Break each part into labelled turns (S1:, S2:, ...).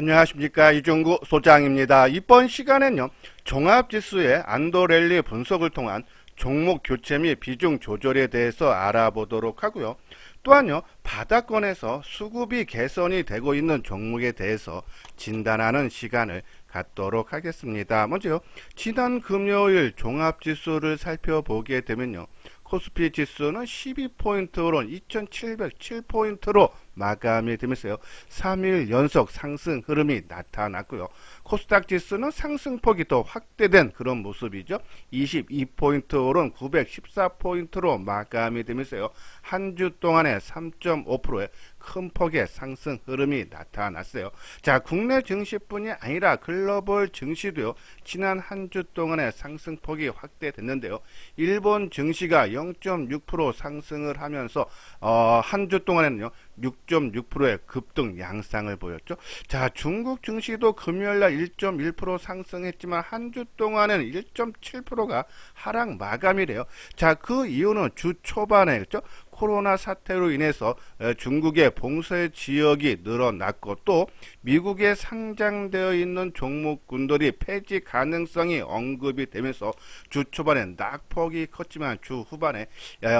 S1: 안녕하십니까, 이종구 소장입니다. 이번 시간엔요, 종합지수의 안도랠리 분석을 통한 종목 교체 및 비중 조절에 대해서 알아보도록 하고요. 또한요, 바닥권에서 수급이 개선이 되고 있는 종목에 대해서 진단하는 시간을 갖도록 하겠습니다. 먼저요, 지난 금요일 종합지수를 살펴보게 되면요, 코스피 지수는 12포인트 오른 2707포인트로 마감이 되면서요, 3일 연속 상승 흐름이 나타났고요. 코스닥 지수는 상승폭이 더 확대된 그런 모습이죠. 22포인트 오른 914포인트로 마감이 되면서요, 한 주 동안에 3.5%의 큰 폭의 상승 흐름이 나타났어요. 자, 국내 증시뿐이 아니라 글로벌 증시도요, 지난 한 주 동안에 상승폭이 확대됐는데요. 일본 증시가 0.6% 상승을 하면서 한 주 동안에는요, 6.6%의 급등 양상을 보였죠. 자, 중국 증시도 금요일날 1.1% 상승했지만 한 주 동안에는 1.7%가 하락 마감이래요. 자, 그 이유는 주 초반에 그렇죠? 코로나 사태로 인해서 중국의 봉쇄 지역이 늘어났고, 또 미국에 상장되어 있는 종목군들이 폐지 가능성이 언급이 되면서 주 초반에 낙폭이 컸지만 주 후반에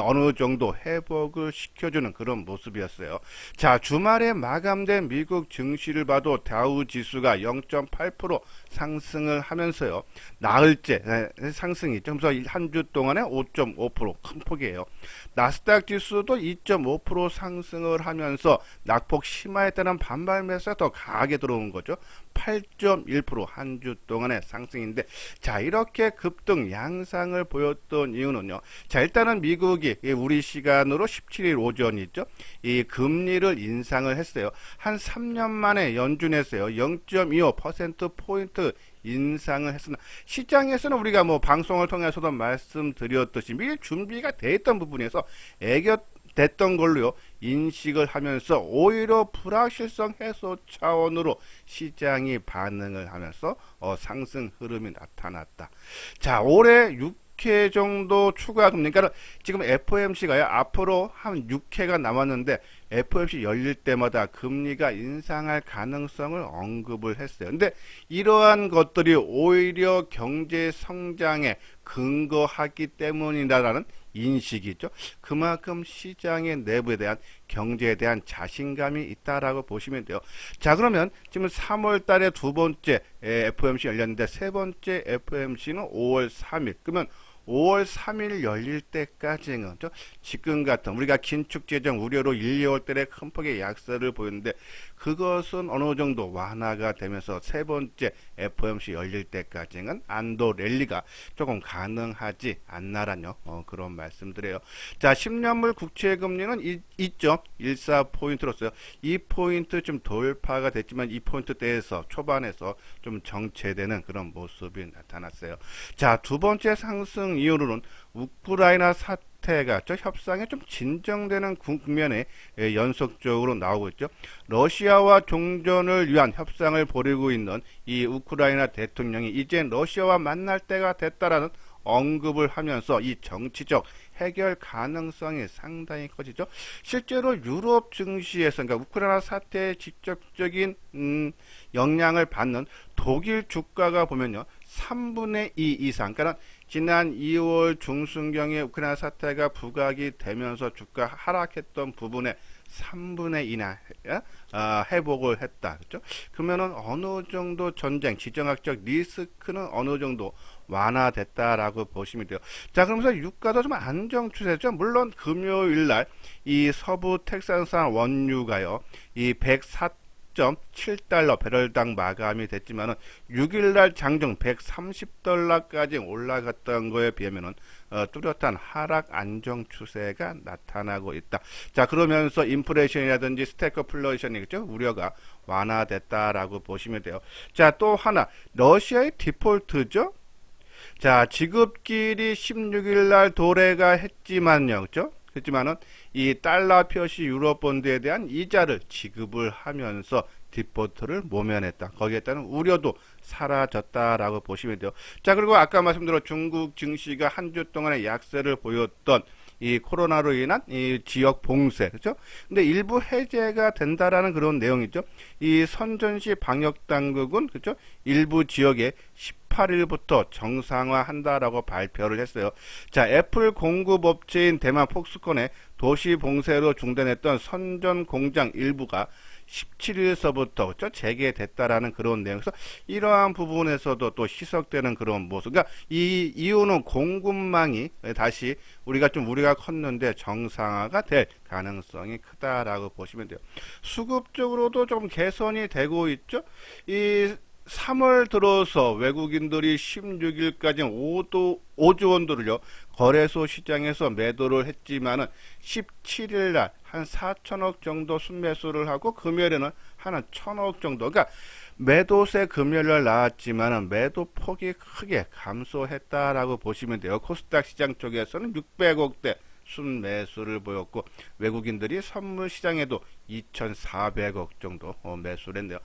S1: 어느 정도 회복을 시켜주는 그런 모습이었어요. 자, 주말에 마감된 미국 증시를 봐도 다우 지수가 0.8% 상승을 하면서요, 나흘째 상승이죠. 그래서 한 주 동안에 5.5% 큰 폭이에요. 나스닥 지수도 2.5% 상승을 하면서 낙폭 심화에 따른 반발 매수가 더 강하게 들어온 거죠. 8.1% 한 주 동안의 상승인데, 자, 이렇게 급등 양상을 보였던 이유는요, 자, 일단은 미국이 우리 시간으로 17일 오전이죠, 이 금리를 인상을 했어요. 한 3년 만에 연준에서요 0.25%포인트 인상을 했으나, 시장에서는 우리가 뭐 방송을 통해서도 말씀드렸듯이 미리 준비가 돼 있던 부분에서 애겼됐던 걸로요 인식을 하면서 오히려 불확실성 해소 차원으로 시장이 반응을 하면서 상승 흐름이 나타났다. 자, 올해 6회 정도 추가 금리, 그러니까 지금 FOMC가요 앞으로 한 6회가 남았는데 FOMC 열릴 때마다 금리가 인상할 가능성을 언급을 했어요. 근데 이러한 것들이 오히려 경제 성장에 근거하기 때문이다라는 인식이죠. 그만큼 시장의 내부에 대한 경제에 대한 자신감이 있다라고 보시면 돼요. 자, 그러면 지금 3월 달에 두 번째 FOMC 열렸는데 세 번째 FOMC는 5월 3일. 그러면 5월 3일 열릴 때까지는 지금 같은 우리가 긴축 재정 우려로 1, 2월 달에 큰 폭의 약세를 보였는데, 그것은 어느 정도 완화가 되면서 세 번째 FOMC 열릴 때까지는 안도 랠리가 조금 가능하지 않나라뇨, 그런 말씀드려요. 자, 10년물 국채 금리는 2.14포인트로서요. 2포인트 좀 돌파가 됐지만 2포인트대에서 초반에서 좀 정체되는 그런 모습이 나타났어요. 자, 두 번째 상승 이유로는 우크라이나 사태가 협상에 좀 진정되는 국면에 연속적으로 나오고 있죠. 러시아와 종전을 위한 협상을 벌이고 있는 이 우크라이나 대통령이 이제 러시아와 만날 때가 됐다라는 언급을 하면서 이 정치적 해결 가능성이 상당히 커지죠. 실제로 유럽 증시에서, 그러니까 우크라이나 사태의 직접적인 영향을 받는 독일 주가가 보면요 3분의 2 이상, 그러니까 지난 2월 중순경에 우크라이나 사태가 부각이 되면서 주가 하락했던 부분에 3분의 2나 회복을 했다. 그렇죠? 그러면은 어느 정도 전쟁, 지정학적 리스크는 어느 정도 완화됐다라고 보시면 돼요. 자, 그러면서 유가도 좀 안정 추세죠. 물론 금요일날 이 서부 텍사스산 원유가요, 이 104.7달러 배럴당 마감이 됐지만은 6일날 장중 130달러까지 올라갔던 거에 비하면은 뚜렷한 하락 안정 추세가 나타나고 있다. 자, 그러면서 인플레이션이라든지 스태커플레이션이겠죠, 우려가 완화됐다라고 보시면 돼요. 자, 또 하나 러시아의 디폴트죠. 자, 지급길이 16일날 도래가 했지만요, 그렇죠? 그렇지만은 이 달러 표시 유로 본드에 대한 이자를 지급을 하면서 디폴트를 모면했다. 거기에 따른 우려도 사라졌다라고 보시면 돼요. 자, 그리고 아까 말씀드린 중국 증시가 한 주 동안의 약세를 보였던 이 코로나로 인한 이 지역 봉쇄, 그죠? 근데 일부 해제가 된다라는 그런 내용이죠. 이 선전시 방역 당국은 그죠? 일부 지역에 18일부터 정상화한다라고 발표를 했어요. 자, 애플 공급업체인 대만 폭스콘의 도시 봉쇄로 중단했던 선전 공장 일부가 17일서부터 재개됐다라는 그런 내용에서 이러한 부분에서도 또 희석되는 그런 모습. 그러니까 이 이유는 공급망이 다시 우리가 좀 우려가 컸는데 정상화가 될 가능성이 크다라고 보시면 돼요. 수급 적으로도 좀 개선이 되고 있죠. 이 3월 들어서 외국인들이 16일까지 5조 원도를요 거래소 시장에서 매도를 했지만은 17일 날 한 4천억 정도 순매수를 하고 금요일에는 한 1,000억 정도. 그러니까 매도세 금요일날 나왔지만은 매도 폭이 크게 감소했다라고 보시면 돼요. 코스닥 시장 쪽에서는 600억대 순매수를 보였고 외국인들이 선물 시장에도 2,400억 정도 매수를 했네요.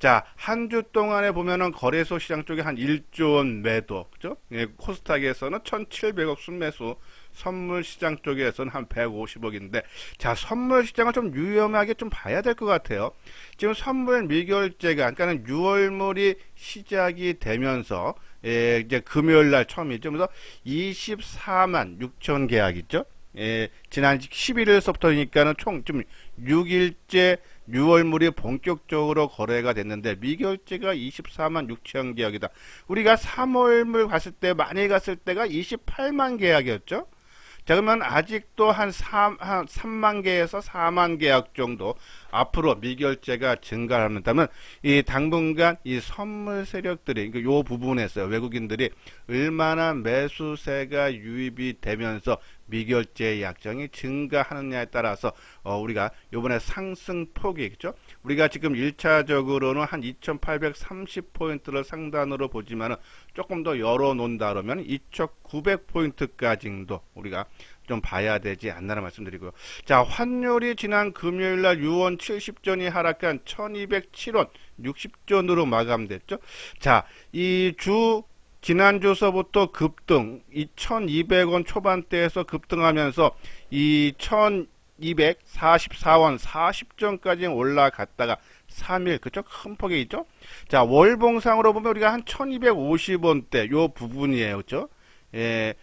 S1: 자, 한 주 동안에 보면은 거래소 시장 쪽에 한 1조 원 매도, 그죠? 예, 코스닥에서는 1,700억 순매수, 선물 시장 쪽에서는 한 150억인데, 자, 선물 시장을 좀 유념하게 좀 봐야 될 것 같아요. 지금 선물 미결제가, 그러니까는 6월물이 시작이 되면서, 예, 이제 금요일 날 처음이죠. 그래서 24만 6천 계약 있죠? 예, 지난 11일서부터니까는 총 좀 6일째 6월물이 본격적으로 거래가 됐는데 미결제가 24만 6천 계약이다. 우리가 3월물 갔을 때 많이 갔을 때가 28만 계약이었죠. 자, 그러면 아직도 한 3만 개에서 4만 계약 정도 앞으로 미결제가 증가한다면 이 당분간 이 선물 세력들이 요 부분에서 외국인들이 얼마나 매수세가 유입이 되면서 미결제 약정이 증가하느냐에 따라서 우리가 요번에 상승폭이 있죠. 우리가 지금 1차적으로는 한 2830포인트를 상단으로 보지만은 조금 더 열어놓는다 그러면 2900포인트까지도 우리가 좀 봐야 되지 않나라 말씀드리고요. 자, 환율이 지난 금요일날 유원 70전이 하락한 1207원 60전으로 마감됐죠. 자, 이 지난주서부터 급등 2200원 초반대에서 급등하면서 이 1244원 40전까지 올라갔다가 3일 그쵸? 큰 폭이 있죠. 자, 월봉상으로 보면 우리가 한 1250원대 요 부분이에요. 그쵸? 예.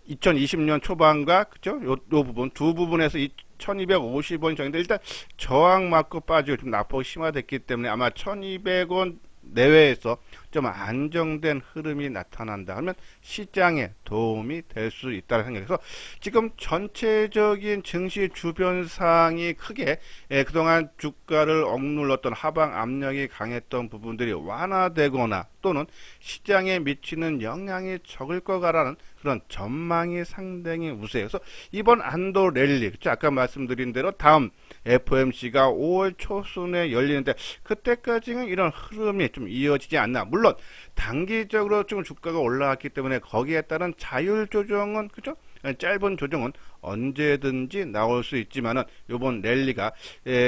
S1: 2020년 초반과 그죠? 요 부분 두 부분에서 1250원 정도 일단 저항 맞고 빠지고 좀 낙폭이 심화됐기 때문에 아마 1200원 내외에서 좀 안정된 흐름이 나타난다 하면 시장에 도움이 될 수 있다는 생각에서 지금 전체적인 증시 주변상이 크게 그동안 주가를 억눌렀던 하방 압력이 강했던 부분들이 완화되거나 또는 시장에 미치는 영향이 적을 거라는 그런 전망이 상당히 우세해서 이번 안도 랠리, 아까 말씀드린 대로 다음 FOMC가 5월 초순에 열리는데 그때까지는 이런 흐름이 좀 이어지지 않나. 물론 단기적으로 좀 주가가 올라왔기 때문에 거기에 따른 자율 조정은 그죠? 짧은 조정은 언제든지 나올 수 있지만은 요번 랠리가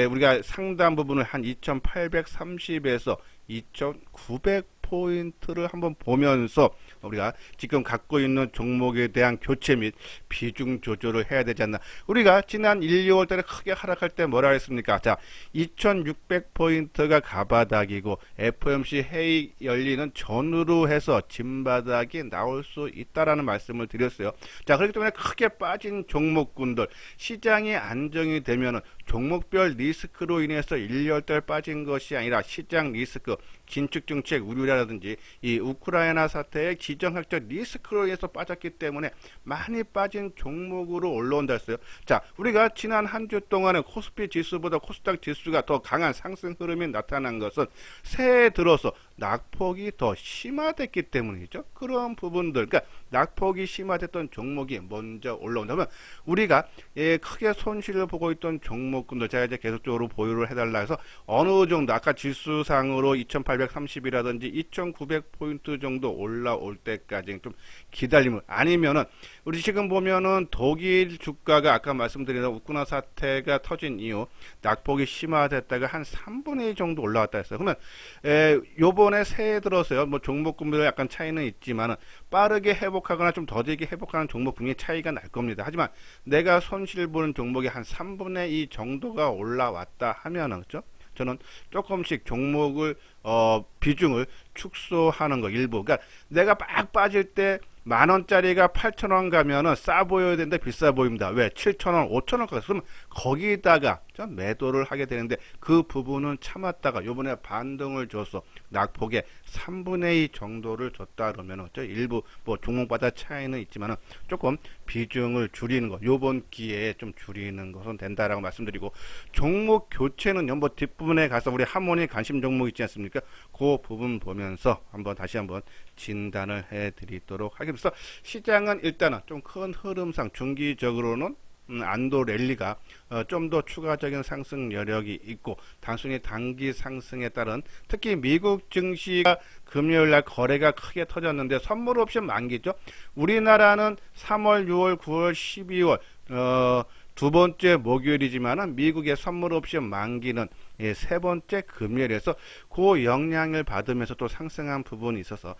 S1: 우리가 상단 부분을 한 2830에서 2900포인트를 한번 보면서 우리가 지금 갖고 있는 종목에 대한 교체 및 비중 조절을 해야 되지 않나. 우리가 지난 1, 2월 달에 크게 하락할 때 뭐라 했습니까? 자, 2600포인트가 가바닥이고 FOMC 회의 열리는 전후로 해서 진바닥이 나올 수 있다라는 말씀을 드렸어요. 자, 그렇기 때문에 크게 빠진 종목군들 시장이 안정이 되면은 종목별 리스크로 인해서 1, 2월달 빠진 것이 아니라 시장 리스크, 긴축 정책 우려라든지 이 우크라이나 사태의 지정학적 리스크로 인해서 빠졌기 때문에 많이 빠진 종목으로 올라온다 했어요. 자, 우리가 지난 한 주 동안에 코스피 지수보다 코스닥 지수가 더 강한 상승 흐름이 나타난 것은 새해 들어서 낙폭이 더 심화됐기 때문이죠. 그런 부분들, 그러니까 낙폭이 심화됐던 종목이 먼저 올라온다면 우리가 크게 손실을 보고 있던 종목군들 제가 이제 계속적으로 보유를 해달라 해서 어느 정도 아까 지수상으로 2800 2430이라든지 2900포인트 정도 올라올 때까지 좀 기다리면, 아니면은 우리 지금 보면은 독일 주가가 아까 말씀드린 우크라이나 사태가 터진 이후 낙폭이 심화됐다가 한 3분의 2 정도 올라왔다 했어요. 그러면 요번에 새해 들어서요, 뭐 종목군별 약간 차이는 있지만은 빠르게 회복하거나 좀 더디게 회복하는 종목 분명히 차이가 날 겁니다. 하지만 내가 손실 보는 종목이 한 3분의 2 정도가 올라왔다 하면은, 그죠? 저는 조금씩 종목을 비중을 축소하는 거 일부. 그러니까 내가 막 빠질 때 10,000원짜리가 8,000원 가면은 싸 보여야 되는데 비싸 보입니다. 왜? 7,000원, 5,000원까지. 그러면 거기다가 매도를 하게 되는데 그 부분은 참았다가 요번에 반등을 줘서 낙폭의 3분의 2 정도를 줬다 그러면은 일부 뭐 종목마다 차이는 있지만은 조금 비중을 줄이는 거, 요번 기회에 좀 줄이는 것은 된다라고 말씀드리고, 종목 교체는요, 뭐 뒷부분에 가서 우리 하모니 관심 종목 있지 않습니까? 그 부분 보면서 다시 한번 진단을 해 드리도록 하겠습니다. 그래서 시장은 일단은 좀 큰 흐름상 중기적으로는 안도 랠리가 좀 더 추가적인 상승 여력이 있고, 단순히 단기 상승에 따른, 특히 미국 증시가 금요일날 거래가 크게 터졌는데 선물 옵션 만기죠. 우리나라는 3월, 6월, 9월, 12월 두 번째 목요일이지만은 미국의 선물 옵션 만기는 세 번째 금요일에서 그 영향을 받으면서 또 상승한 부분이 있어서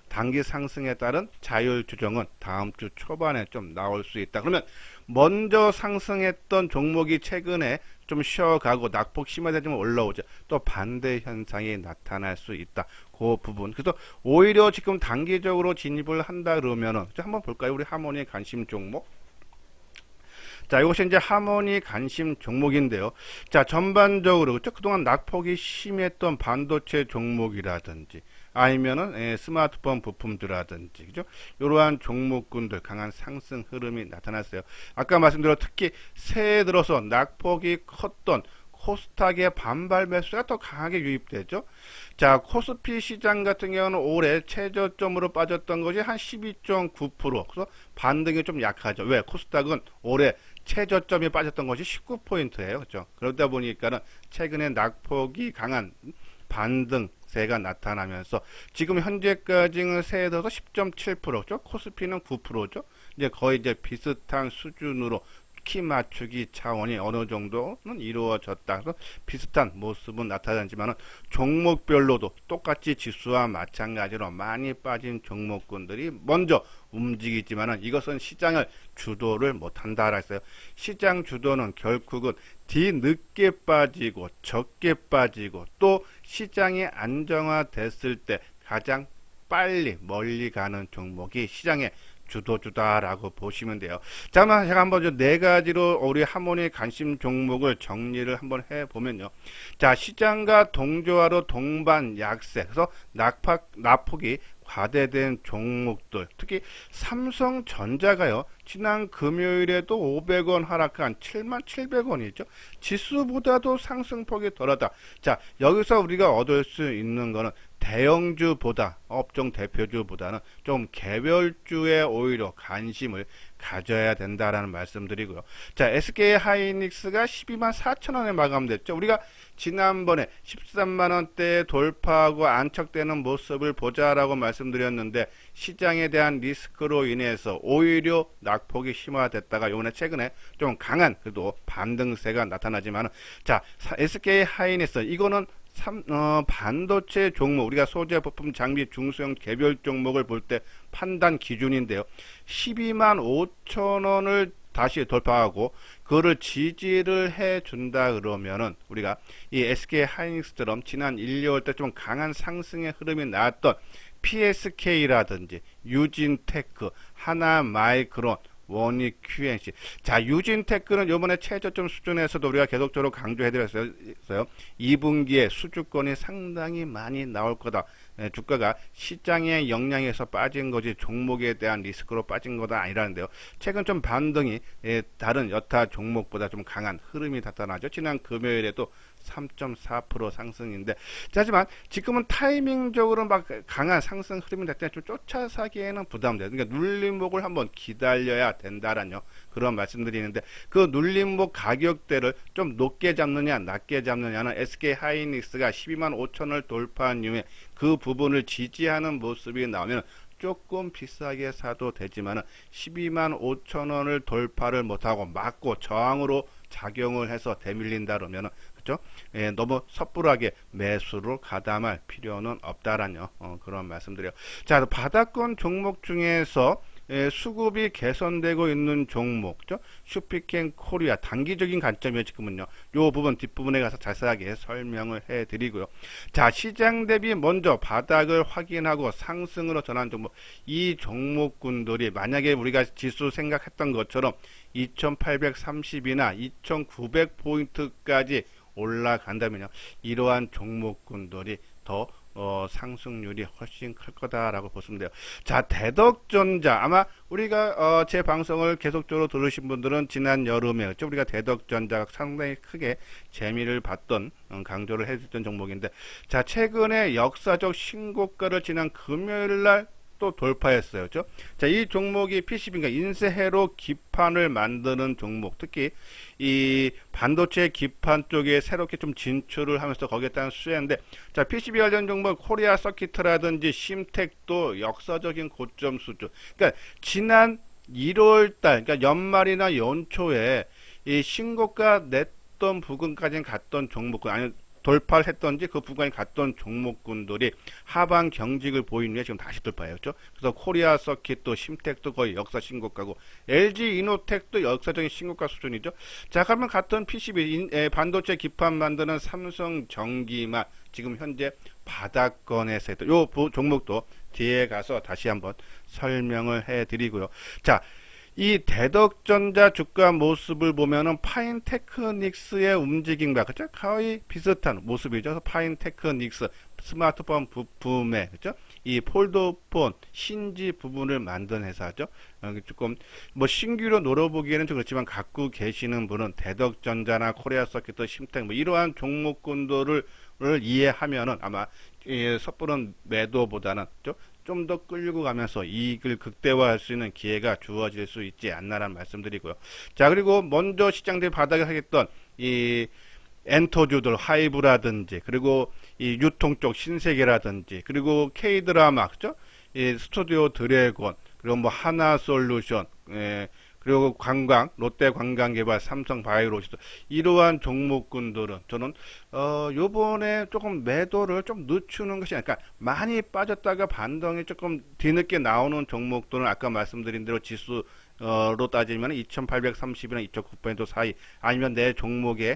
S1: 단기 상승에 따른 자율 조정은 다음 주 초반에 좀 나올 수 있다. 그러면 먼저 상승했던 종목이 최근에 좀 쉬어가고 낙폭 심화되면 올라오죠. 또 반대 현상이 나타날 수 있다. 그 부분. 그래서 오히려 지금 단기적으로 진입을 한다 그러면은 한번 볼까요? 우리 하모니 관심 종목. 자, 이것이 이제 하모니 관심 종목인데요. 자, 전반적으로 그동안 낙폭이 심했던 반도체 종목이라든지 아니면은 스마트폰 부품들이라든지, 그죠? 이러한 종목군들 강한 상승 흐름이 나타났어요. 아까 말씀드린 특히 새해 들어서 낙폭이 컸던 코스닥의 반발 매수가 더 강하게 유입되죠. 자, 코스피 시장 같은 경우는 올해 최저점으로 빠졌던 것이 한 12.9%. 그래서 반등이 좀 약하죠. 왜? 코스닥은 올해 최저점이 빠졌던 것이 19포인트예요. 그렇죠? 그러다 보니까는 최근에 낙폭이 강한 반등세가 나타나면서 지금 현재까지는 새해 들어서 10.7%죠. 코스피는 9%죠. 이제 거의 이제 비슷한 수준으로 키 맞추기 차원이 어느 정도는 이루어졌다. 그래서 비슷한 모습은 나타나지만은 종목별로도 똑같이 지수와 마찬가지로 많이 빠진 종목군들이 먼저 움직이지만은 이것은 시장을 주도를 못한다 했어요. 시장 주도는 결국은 뒤늦게 빠지고 적게 빠지고 또 시장이 안정화됐을 때 가장 빨리 멀리 가는 종목이 시장의 주도주다라고 보시면 돼요. 자, 제가 한번 네 가지로 우리 하모니 관심 종목을 정리를 한번 해보면요. 자, 시장과 동조화로 동반 약세, 그래서 낙폭이 과대된 종목들, 특히 삼성전자가요, 지난 금요일에도 500원 하락한 77,000원이죠. 지수보다도 상승폭이 덜하다. 자, 여기서 우리가 얻을 수 있는 거는 대형주보다, 업종 대표주보다는 좀 개별주에 오히려 관심을 가져야 된다라는 말씀드리고요. 자, SK 하이닉스가 124,000원에 마감됐죠. 우리가 지난번에 13만원대 돌파하고 안착되는 모습을 보자라고 말씀드렸는데 시장에 대한 리스크로 인해서 오히려 낙폭이 심화됐다가 요번에 최근에 좀 강한 그래도 반등세가 나타나지만, 자, SK 하이닉스 이거는 반도체 종목, 우리가 소재 부품 장비 중소형 개별 종목을 볼 때 판단 기준인데요. 125,000원을 다시 돌파하고 그거를 지지를 해 준다 그러면은 우리가 이 SK 하이닉스처럼 지난 1, 2월 때 좀 강한 상승의 흐름이 나왔던 PSK라든지 유진테크, 하나마이크론, 원익 QNC. 자, 유진테크는 요번에 최저점 수준에서도 우리가 계속적으로 강조해드렸어요. 2분기에 수주권이 상당히 많이 나올 거다. 주가가 시장의 영향에서 빠진 거지 종목에 대한 리스크로 빠진 거다 아니라는데요. 최근 좀 반등이 다른 여타 종목보다 좀 강한 흐름이 나타나죠. 지난 금요일에도 3.4% 상승인데, 하지만 지금은 타이밍적으로 막 강한 상승 흐름이 될 때 좀 쫓아 사기에는 부담돼요. 그러니까 눌림목을 한번 기다려야 된다라는 그런 말씀드리는데, 그 눌림목 가격대를 좀 높게 잡느냐 낮게 잡느냐는 SK 하이닉스가 12만 5천을 돌파한 이후에 그 부분을 지지하는 모습이 나오면 조금 비싸게 사도 되지만 12만 5천 원을 돌파를 못하고 맞고 저항으로 작용을 해서 대밀린다 그러면, 그죠? 예, 너무 섣불하게 매수로 가담할 필요는 없다라는 그런 말씀드려요. 자, 바닥권 종목 중에서 수급이 개선되고 있는 종목, 그죠? 슈피켄 코리아 단기적인 관점이에요. 지금은요. 요 부분 뒷부분에 가서 자세하게 설명을 해드리고요. 자, 시장 대비 먼저 바닥을 확인하고 상승으로 전환 종목, 이 종목군들이 만약에 우리가 지수 생각했던 것처럼 2830이나 2900포인트까지 올라간다면요, 이러한 종목군들이 더 상승률이 훨씬 클 거다라고 보시면 돼요. 자, 대덕전자, 아마 우리가 제 방송을 계속적으로 들으신 분들은 지난 여름에, 그렇죠? 우리가 대덕전자가 상당히 크게 재미를 봤던, 강조를 해줬던 종목인데, 자, 최근에 역사적 신고가를 지난 금요일날 또 돌파했어요. 그렇죠? 자, 이 종목이 PCB인가 인쇄회로 기판을 만드는 종목, 특히 이 반도체 기판 쪽에 새롭게 좀 진출을 하면서 거기에 따른 수혜인데, 자, PCB 관련 종목 코리아 서키트라든지 심텍도 역사적인 고점 수준. 그러니까 지난 1월달, 그러니까 연말이나 연초에 이 신고가 냈던 부근까지는 갔던 종목군, 아니 돌파를 했던지 그 부분에 갔던 종목군들이 하방 경직을 보인 후에 지금 다시 돌파했죠. 그래서 코리아 서킷도 심텍도 거의 역사 신고가고 LG 이노텍도 역사적인 신고가 수준이죠. 자, 그러면 같은 PCB 반도체 기판 만드는 삼성 전기만 지금 현재 바닥권에서 있다. 요 종목도 뒤에 가서 다시 한번 설명을 해드리고요. 자, 이 대덕전자 주가 모습을 보면은 파인테크닉스의 움직임과, 그죠? 거의 비슷한 모습이죠. 파인테크닉스 스마트폰 부품에, 그죠? 이 폴더폰 힌지 부분을 만든 회사죠. 조금 뭐 신규로 노려보기에는 좀 그렇지만 갖고 계시는 분은 대덕전자나 코리아 서킷, 심텍 뭐 이러한 종목군들을 이해하면은 아마 섣부른 매도보다는 좀 더 끌고 가면서 이익을 극대화할 수 있는 기회가 주어질 수 있지 않나라는 말씀드리고요. 자, 그리고 먼저 시장들이 바닥에 하겠던 이 엔터주들 하이브라든지, 그리고 이 유통 쪽 신세계라든지, 그리고 K드라마, 그죠? 이 스튜디오 드래곤, 그리고 뭐 하나솔루션, 그리고 관광, 롯데관광개발, 삼성바이오로직스, 이러한 종목군들은 저는 요번에 조금 매도를 좀 늦추는 것이 아니라, 그러니까 많이 빠졌다가 반등이 조금 뒤늦게 나오는 종목들은 아까 말씀드린 대로 지수 로 따지면 2830이나 2.9% 사이, 아니면 내 종목의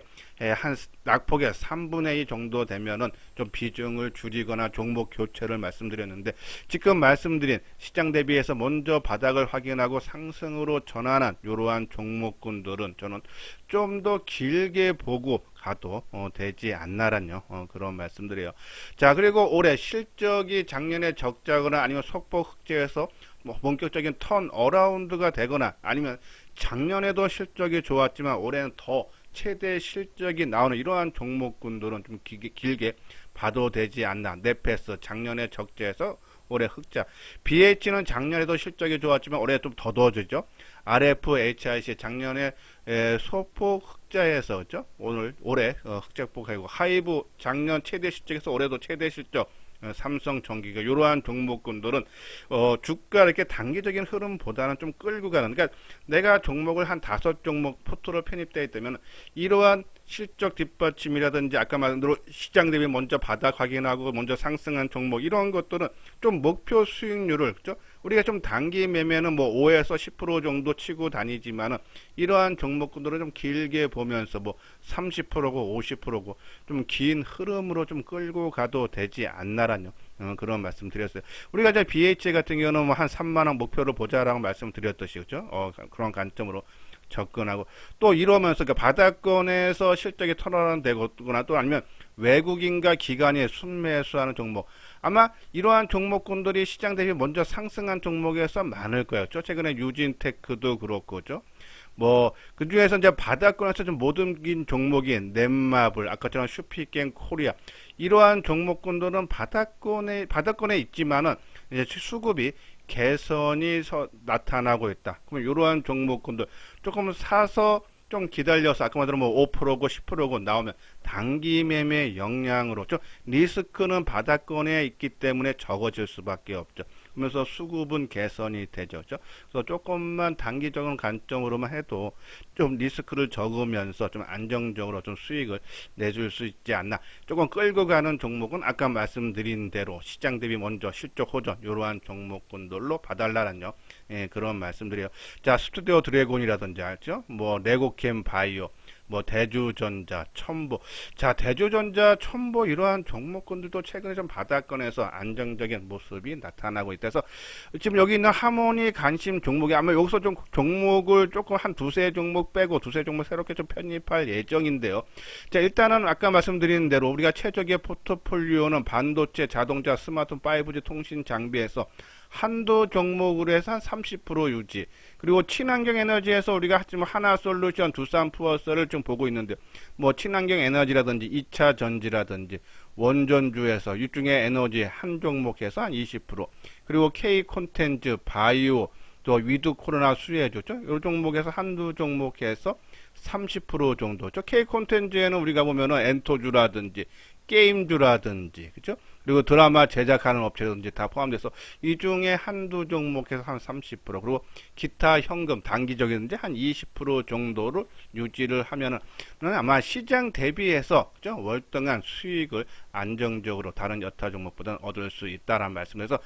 S1: 한 낙폭의 3분의 2 정도 되면은 좀 비중을 줄이거나 종목 교체를 말씀드렸는데, 지금 말씀드린 시장 대비해서 먼저 바닥을 확인하고 상승으로 전환한 이러한 종목군들은 저는 좀 더 길게 보고 가도 되지 않나란요, 그런 말씀드려요. 자, 그리고 올해 실적이 작년에 적자거나 아니면 속보 흑자에서 뭐 본격적인 턴 어라운드가 되거나, 아니면 작년에도 실적이 좋았지만 올해는 더 최대 실적이 나오는 이러한 종목군들은 좀 길게 봐도 되지 않나. 넷패스 작년에 적자에서 올해 흑자. BH는 작년에도 실적이 좋았지만 올해 좀 더뎌지죠. RF, HIC 작년에 소폭 흑자에서, 그죠? 올해 흑자폭하고, 하이브 작년 최대 실적에서 올해도 최대 실적. 삼성전기가, 이러한 종목군들은 주가 이렇게 단기적인 흐름보다는 좀 끌고 가는, 그러니까 내가 종목을 한 5종목 포트로 편입되어 있다면 이러한 실적 뒷받침이라든지 아까 말한 대로 시장 대비 먼저 바닥 확인하고 먼저 상승한 종목, 이런 것들은 좀 목표 수익률을, 그죠? 우리가 좀 단기 매매는 뭐 5에서 10% 정도 치고 다니지만은 이러한 종목군들은 좀 길게 보면서 뭐 30%고 50%고 좀 긴 흐름으로 좀 끌고 가도 되지 않나라는 그런 말씀 드렸어요. 우리가 이제 BH 같은 경우는 뭐 한 3만원 목표로 보자라고 말씀드렸듯이, 그죠? 그런 관점으로 접근하고, 또 이러면서 그 바닥권에서 실적이 턴어라운 되거나, 또 아니면 외국인과 기관이 순매수하는 종목, 아마 이러한 종목군들이 시장 대비 먼저 상승한 종목에서 많을 거예요. 최근에 유진테크도 그렇고, 뭐 그 중에서 이제 바닥권에서 좀 못 움직인 종목인 넷마블, 아까처럼 슈피겐 코리아 이러한 종목군들은 바닥권에 있지만은 이제 수급이 개선이 나타나고 있다. 그럼 이러한 종목군들 조금 사서 좀 기다려서 아까 말대로 뭐 5%고 10%고 나오면 단기 매매 영향으로 좀 리스크는 바닥권에 있기 때문에 적어질 수밖에 없죠. 그러면서 수급은 개선이 되죠. 그래서 조금만 단기적인 관점으로만 해도 좀 리스크를 적으면서 좀 안정적으로 좀 수익을 내줄 수 있지 않나. 조금 끌고 가는 종목은 아까 말씀드린 대로 시장 대비 먼저 실적 호전 이러한 종목군들로 봐달라는요. 예, 그런 말씀드려요. 자, 스튜디오 드래곤이라든지 알죠? 뭐 레고캠 바이오, 뭐 대주전자, 첨보. 자, 대주전자, 첨보 이러한 종목군들도 최근에 좀 바닥권에서 안정적인 모습이 나타나고 있다서 지금 여기 있는 하모니 관심 종목이 아마 여기서 좀 종목을 조금 한 두세 종목 빼고 두세 종목 새롭게 좀 편입할 예정인데요. 자, 일단은 아까 말씀드린 대로 우리가 최적의 포트폴리오는 반도체, 자동차, 스마트폰, 5G 통신 장비에서 한두 종목으로 해서 한 30% 유지. 그리고 친환경 에너지에서 우리가 지금 하나솔루션, 두산프로스를 좀 보고 있는데, 뭐 친환경 에너지라든지 2차 전지라든지 원전주에서 이중에 에너지 한 종목에서 한 20%, 그리고 K 콘텐츠, 바이오, 또 위드 코로나 수혜주죠. 이 종목에서 한두 종목에서 30% 정도죠. K 콘텐츠에는 우리가 보면은 엔토주라든지 게임주라든지, 그죠? 그리고 드라마 제작하는 업체라든지 다 포함돼서 이 중에 한두 종목에서 한 30%, 그리고 기타 현금 단기적인지 한 20% 정도를 유지를 하면은 아마 시장 대비해서 그죠? 월등한 수익을 안정적으로 다른 여타 종목보다는 얻을 수 있다라는 말씀에서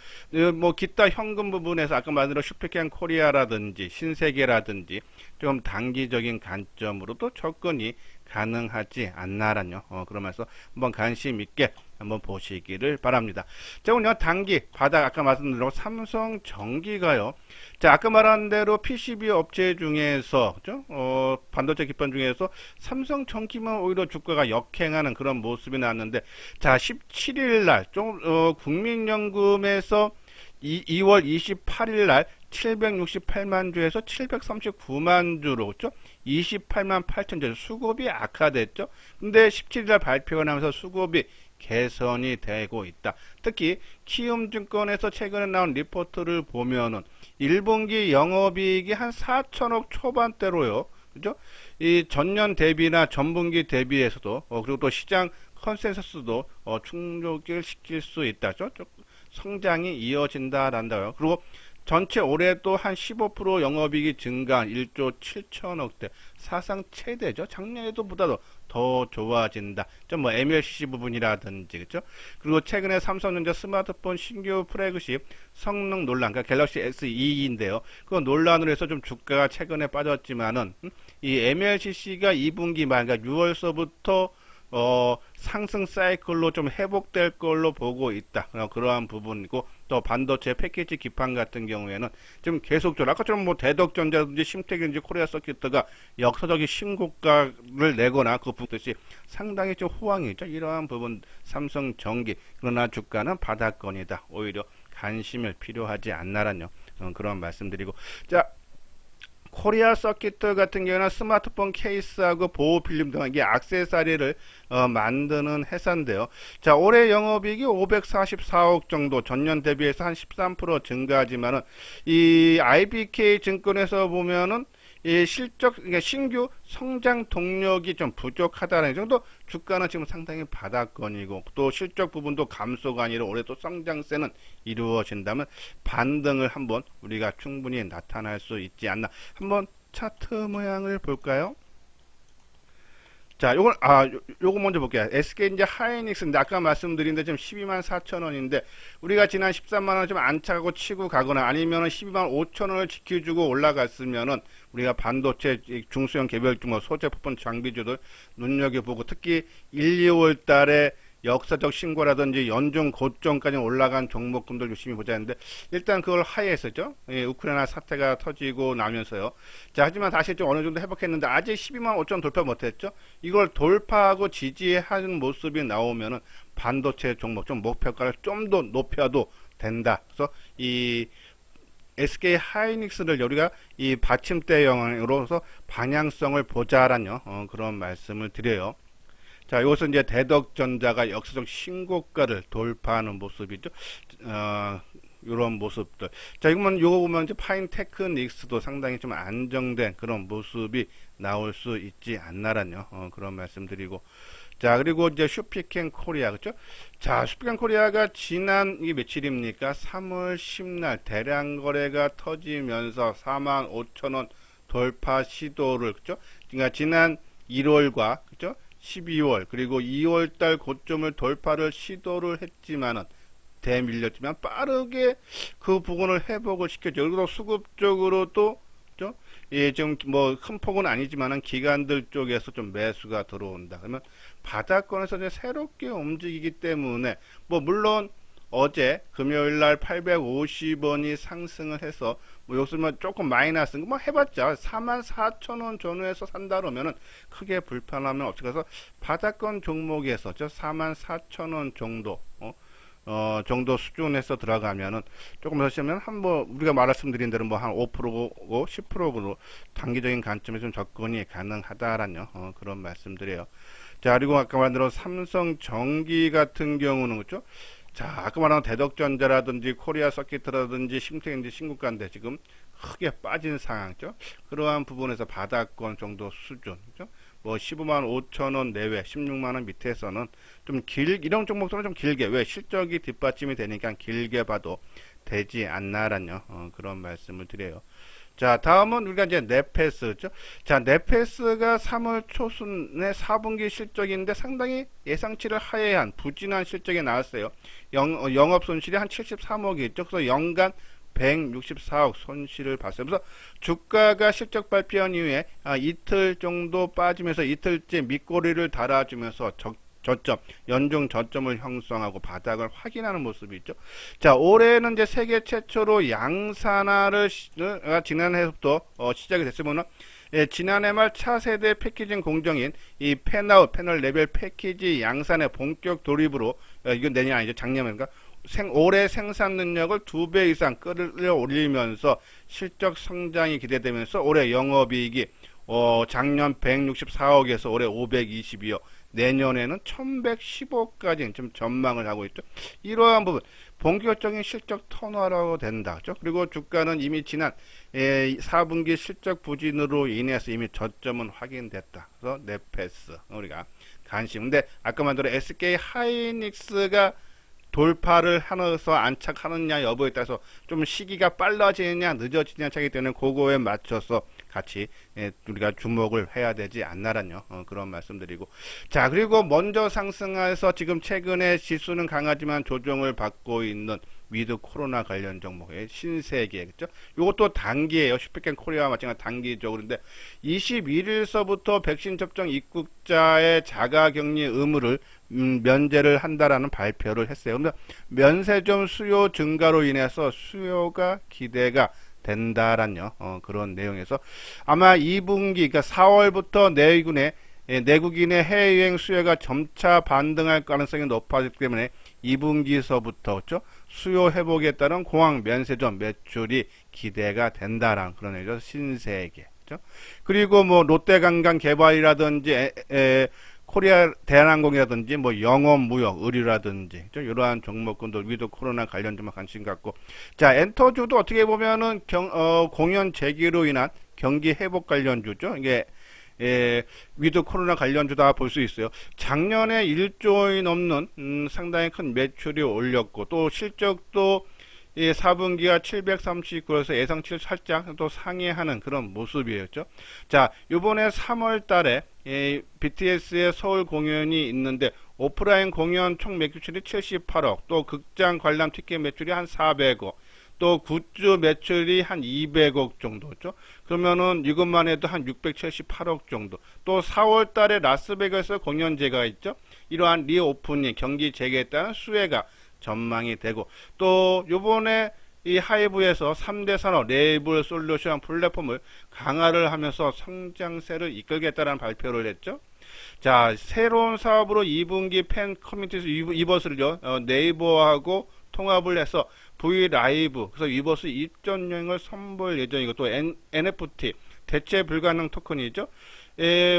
S1: 뭐 기타 현금 부분에서 아까 말한 슈퍼캠 코리아라든지 신세계라든지 좀 단기적인 관점으로도 접근이 가능하지 않나라뇨. 그러면서 한번 관심 있게 한번 보시기를 바랍니다. 자, 오늘 단기 바닥 아까 말씀드린 삼성전기가요. 자, 아까 말한 대로 PCB 업체 중에서 그죠? 반도체 기판 중에서 삼성전기만 오히려 주가가 역행하는 그런 모습이 나왔는데, 자, 17일 날 좀 국민연금에서 2월 28일 날 768만 주에서 739만 주로 그렇죠? 28만 8천 주 수급이 악화됐죠. 근데 17일 발표가 나면서 수급이 개선이 되고 있다. 특히 키움증권에서 최근에 나온 리포트를 보면은 1분기 영업이익이 한 4천억 초반대로요. 그죠? 이 전년 대비나 전분기 대비해서도 그리고 또 시장 컨센서스도 충족을 시킬 수 있다. 성장이 이어진다란다요. 그리고 전체 올해도 한 15% 영업이익이 증가한 1조 7천억대 사상 최대죠. 작년에도 보다도 더 좋아진다. 좀 뭐 MLCC 부분이라든지 그렇죠. 그리고 최근에 삼성전자 스마트폰 신규 플래그십 성능 논란, 그러니까 갤럭시 S2인데요. 그 논란으로 해서 좀 주가가 최근에 빠졌지만은 이 MLCC가 2분기 말, 그러니까 6월서부터 상승 사이클로 좀 회복될 걸로 보고 있다. 그러한 부분이고, 또 반도체 패키지 기판 같은 경우에는 좀 계속적으로 아까처럼 뭐 대덕전자든지 심택이든지 코리아 서킷가 역사적인 신고가를 내거나 그 부분듯이 상당히 좀 호황이 있죠. 이러한 부분 삼성전기, 그러나 주가는 바닥권이다. 오히려 관심을 필요하지 않나라뇨. 그런 말씀드리고, 자, 코리아 서킷 같은 경우는 스마트폰 케이스하고 보호 필름 등 이게 액세서리를 만드는 회사인데요. 자, 올해 영업이익이 544억 정도, 전년 대비해서 한 13% 증가하지만은 이 IBK 증권에서 보면은 이 실적, 그러니까 신규 성장 동력이 좀 부족하다는 정도. 주가는 지금 상당히 바닥권이고, 또 실적 부분도 감소가 아니라 올해 또 성장세는 이루어진다면 반등을 한번 우리가 충분히 나타날 수 있지 않나. 한번 차트 모양을 볼까요? 자, 요거 먼저 볼게요. SK인제 하이닉스인데, 아까 말씀드린 데 지금 12만 4천 원인데, 우리가 지난 13만 원 좀 안착하고 치고 가거나 아니면은 12만 5천 원을 지켜주고 올라갔으면은, 우리가 반도체 중소형 개별주 뭐 소재 부품 장비주들 눈여겨보고, 특히 1, 2월 달에 역사적 신고라든지 연중 고점까지 올라간 종목군들 열심히 보자 했는데, 일단 그걸 하회했었죠. 예, 우크라이나 사태가 터지고 나면서요. 자, 하지만 다시 좀 어느 정도 회복했는데 아직 12만 5천 돌파 못했죠. 이걸 돌파하고 지지하는 모습이 나오면은 반도체 종목 좀 목표가를 좀 더 높여도 된다. 그래서 이 SK 하이닉스를 우리가 이 받침대형으로서 방향성을 보자라는 그런 말씀을 드려요. 자, 이것은 이제 대덕전자가 역사적 신고가를 돌파하는 모습이죠. 이런 모습들. 자, 요거 보면 이제 파인테크닉스도 상당히 좀 안정된 그런 모습이 나올 수 있지 않나라는 그런 말씀드리고. 자, 그리고 이제 슈피켄 코리아, 그죠? 자, 슈피켄 코리아가 지난 이 며칠입니까? 3월 10날 대량 거래가 터지면서 45,000원 돌파 시도를, 그죠? 그러니까 지난 1월과, 그죠? 12월, 그리고 2월 달 고점을 돌파를 시도를 했지만은, 대밀렸지만 빠르게 그 부분을 회복을 시켰죠. 그리고 수급적으로 또, 그죠? 예, 좀 뭐 큰 폭은 아니지만은 기관들 쪽에서 좀 매수가 들어온다. 그러면 바닥권에서 이제 새롭게 움직이기 때문에 뭐 물론 어제 금요일 날 850원이 상승을 해서 뭐 여기서 뭐 조금 마이너스 뭐 해봤자 44,000원 전후에서 산다 그러면은 크게 불편하면 없이 가서 바닥권 종목에서 저 44,000원 정도 정도 수준에서 들어가면은 조금 더 시면 한번 우리가 말씀드린 대로 뭐 한 5%고 10%로 단기적인 관점에서 좀 접근이 가능하다라는 그런 말씀드려요. 자, 그리고 아까 말한 대로 삼성전기 같은 경우는 그죠? 자, 아까 말한 대덕전자라든지 코리아 서킷이라든지 심택인지 신고가인데 지금 크게 빠진 상황이죠. 그러한 부분에서 바닥권 정도 수준, 그죠? 뭐 15만 5천원 내외, 16만원 밑에서는 좀 이런 종목들은 좀 길게, 왜 실적이 뒷받침이 되니까 길게 봐도 되지 않나라는 그런 말씀을 드려요. 자, 다음은 우리가 이제 네페스죠. 자, 네페스가 3월 초순의 4분기 실적인데 상당히 예상치를 하회한 부진한 실적이 나왔어요. 영업 손실이 한 73억이 있죠. 그래서 연간 164억 손실을 봤어요. 그래서 주가가 실적 발표한 이후에 이틀 정도 빠지면서 이틀째 밑꼬리를 달아주면서 저점, 연중 저점을 형성하고 바닥을 확인하는 모습이 있죠. 자, 올해는 이제 세계 최초로 양산화를 지난해부터 시작이 됐으면은 예, 지난해 말 차세대 패키징 공정인 이 팬아웃 패널 레벨 패키지 양산의 본격 돌입으로 이건 내년 아니죠, 작년인가? 올해 생산 능력을 2배 이상 끌어올리면서 실적 성장이 기대되면서 올해 영업이익이 작년 164억에서 올해 522억, 내년에는 1115억까지 좀 전망을 하고 있죠. 이러한 부분 본격적인 실적 턴화로 된다. 그렇죠? 그리고 주가는 이미 지난 4분기 실적 부진으로 인해서 이미 저점은 확인됐다. 그래서 네페스 우리가 관심. 근데 아까 말대로 SK 하이닉스가 돌파를 하면서 안착하느냐 여부에 따라서 좀 시기가 빨라지느냐 늦어지느냐 차기 때문에 그거에 맞춰서 같이 우리가 주목을 해야 되지 않나라는 그런 말씀드리고. 자, 그리고 먼저 상승해서 지금 최근에 지수는 강하지만 조정을 받고 있는 위드 코로나 관련 종목의 신세계, 그죠? 요것도 단기예요. 슈퍼캔 코리아와 마찬가지 단기적으로인데 21일서부터 백신 접종 입국자의 자가격리 의무를 면제를 한다라는 발표를 했어요. 근데 면세점 수요 증가로 인해서 수요가 기대가 된다라는 그런 내용에서 아마 2분기 그러니까 4월부터 내국인의 해외여행 수요가 점차 반등할 가능성이 높아지기 때문에 2분기서부터 그렇죠? 수요 회복에 따른 공항 면세점 매출이 기대가 된다라는 그런 얘기죠. 신세계. 그렇죠? 그리고 뭐 롯데관광 개발이라든지 코리아 대한항공이라든지 뭐 영업 무역 의류라든지 이러한 종목군들 위드 코로나 관련 좀 관심 갖고. 자, 엔터주도 어떻게 보면은 공연 재개로 인한 경기 회복 관련주죠. 이게 위드 코로나 관련주다 볼 수 있어요. 작년에 1조이 넘는 상당히 큰 매출이 올렸고 또 실적도 4분기가 739에서 예상치를 살짝 또 상회하는 그런 모습이었죠. 자, 요번에 3월 달에 BTS의 서울 공연이 있는데 오프라인 공연 총 매출이 78억, 또 극장 관람 티켓 매출이 한 400억, 또 굿즈 매출이 한 200억 정도죠. 그러면은 이것만 해도 한 678억 정도. 또 4월 달에 라스베가스 공연제가 있죠. 이러한 리오프닝 경기 재개에 따른 수혜가 전망이 되고, 또 요번에 이 하이브에서 3대 산업 레이블 솔루션 플랫폼을 강화를 하면서 성장세를 이끌겠다는 발표를 했죠. 자, 새로운 사업으로 2분기 팬 커뮤니티에서 이버스를요, 네이버하고 통합을 해서 V 라이브, 그래서 위버스 입점용을 선보일 예정이고, 또 NFT, 대체 불가능 토큰이죠.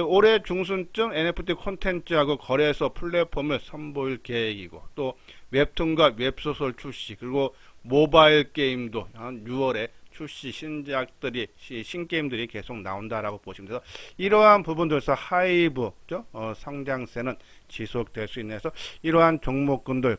S1: 올해 중순쯤 NFT 콘텐츠하고 거래소 플랫폼을 선보일 계획이고, 또 웹툰과 웹소설 출시, 그리고 모바일 게임도 한 6월에 출시 신작들이 신게임들이 계속 나온다라고 보시면 돼서 이러한 부분들에서 하이브 성장세는 지속될 수 있는 해서 이러한 종목군들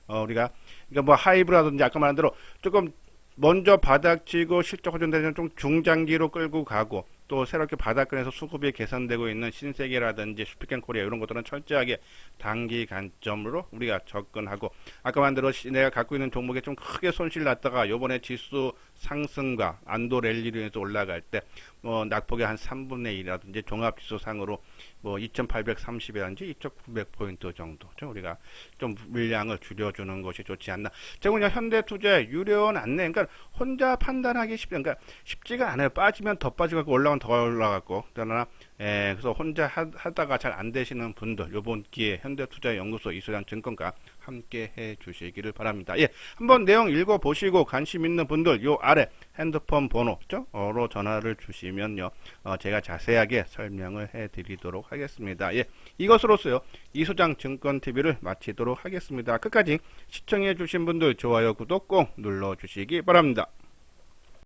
S1: 우리가 그러니까 뭐 하이브라든지 아까 말한 대로 조금 먼저 바닥치고 실적 호전되는 좀 중장기로 끌고 가고 또 새롭게 바닥권에서 수급이 개선되고 있는 신세계라든지 슈피켄코리아 이런 것들은 철저하게 단기 관점으로 우리가 접근하고 아까 말한 대로 내가 갖고 있는 종목에 좀 크게 손실 났다가 요번에 지수 상승과 안도 랠리로 인해서 올라갈 때 뭐 낙폭의 한 3분의 1이라든지 종합지수 상으로 뭐 2830이라든지 2900포인트 정도 우리가 좀 물량을 줄여주는 것이 좋지 않나. 제가 그냥 현대투자의 유료한 안내, 그러니까 혼자 판단하기 그러니까 쉽지가 않아요. 빠지면 더 빠지고 올라가면 더 올라가고 그러나 그래서 혼자 하다가 잘 안 되시는 분들 요번 기회에 현대투자연구소 이소장 증권가 함께 해 주시기를 바랍니다. 예, 한번 내용 읽어 보시고 관심 있는 분들 요 아래 핸드폰 번호로 전화를 주시면요 제가 자세하게 설명을 해 드리도록 하겠습니다. 예, 이것으로서요 이소장 증권 TV를 마치도록 하겠습니다. 끝까지 시청해 주신 분들 좋아요 구독 꼭 눌러 주시기 바랍니다.